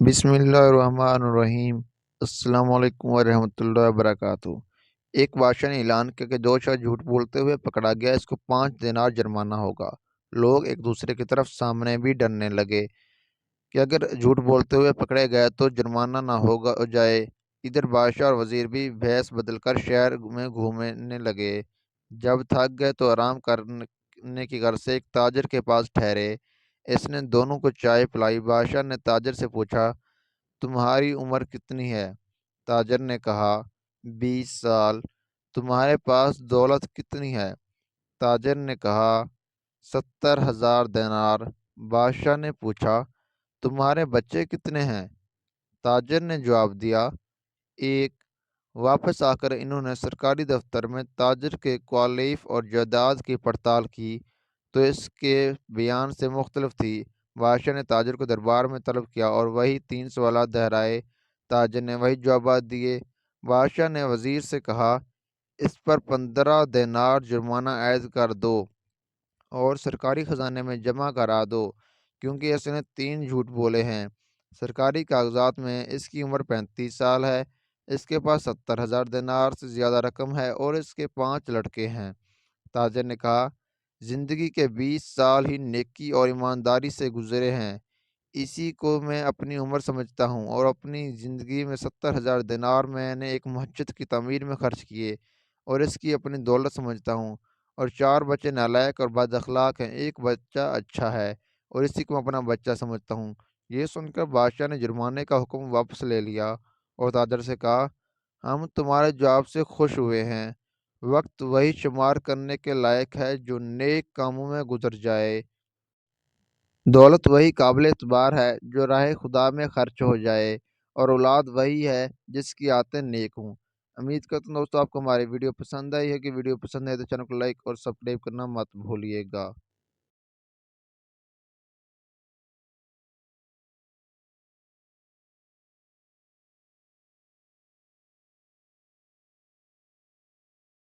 بسم اللہ الرحمن الرحیم۔ السلام علیکم ورحمۃ اللہ وبرکاتہ۔ ایک بادشاہ نے اعلان کیا کہ جو شخص جھوٹ بولتے ہوئے پکڑا گیا اس کو 5 دینار جرمانہ ہوگا۔ لوگ ایک دوسرے کی طرف سامنے بھی ڈرنے لگے کہ اگر جھوٹ بولتے ہوئے پکڑے گئے تو جرمانہ نہ ہوگا جائے۔ ادھر بادشاہ اور وزیر بھی بھیس بدل کر شہر میں گھومنے لگے۔ جب تھک گئے تو آرام کرنے کی غرض سے ایک تاجر کے پاس ٹھہرے۔ اس نے دونوں کو چائے پلائی۔ بادشاہ نے تاجر سے پوچھا، تمہاری عمر کتنی ہے؟ تاجر نے کہا، 20 سال۔ تمہارے پاس دولت کتنی ہے؟ تاجر نے کہا، 70,000 دینار۔ بادشاہ نے پوچھا، تمہارے بچے کتنے ہیں؟ تاجر نے جواب دیا، 1۔ واپس آ کر انہوں نے سرکاری دفتر میں تاجر کے کوالیف اور جائیداد کی پڑتال کی تو اس کے بیان سے مختلف تھی۔ بادشاہ نے تاجر کو دربار میں طلب کیا اور وہی 3 سوالات دہرائے۔ تاجر نے وہی جوابات دیے۔ بادشاہ نے وزیر سے کہا، اس پر 15 دینار جرمانہ عائد کر دو اور سرکاری خزانے میں جمع کرا دو، کیونکہ اس نے 3 جھوٹ بولے ہیں۔ سرکاری کاغذات میں اس کی عمر 35 سال ہے، اس کے پاس 70,000 دینار سے زیادہ رقم ہے اور اس کے 5 لڑکے ہیں۔ تاجر نے کہا، زندگی کے 20 سال ہی نیکی اور ایمانداری سے گزرے ہیں، اسی کو میں اپنی عمر سمجھتا ہوں، اور اپنی زندگی میں 70,000 دینار میں نے ایک مسجد کی تعمیر میں خرچ کیے اور اس کی اپنی دولت سمجھتا ہوں، اور 4 بچے نالائق اور بد اخلاق ہیں، ایک بچہ اچھا ہے اور اسی کو میں اپنا بچہ سمجھتا ہوں۔ یہ سن کر بادشاہ نے جرمانے کا حکم واپس لے لیا اور تاجر سے کہا، ہم تمہارے جواب سے خوش ہوئے ہیں۔ وقت وہی شمار کرنے کے لائق ہے جو نیک کاموں میں گزر جائے۔ دولت وہی قابل اعتبار ہے جو راہ خدا میں خرچ ہو جائے، اور اولاد وہی ہے جس کی عادتیں نیک ہوں۔ امید کرتا ہوں دوستوں آپ کو ہماری ویڈیو پسند آئی ہے۔ کہ ویڈیو پسند ہے تو چینل کو لائک اور سبسکرائب کرنا مت بھولیے گا۔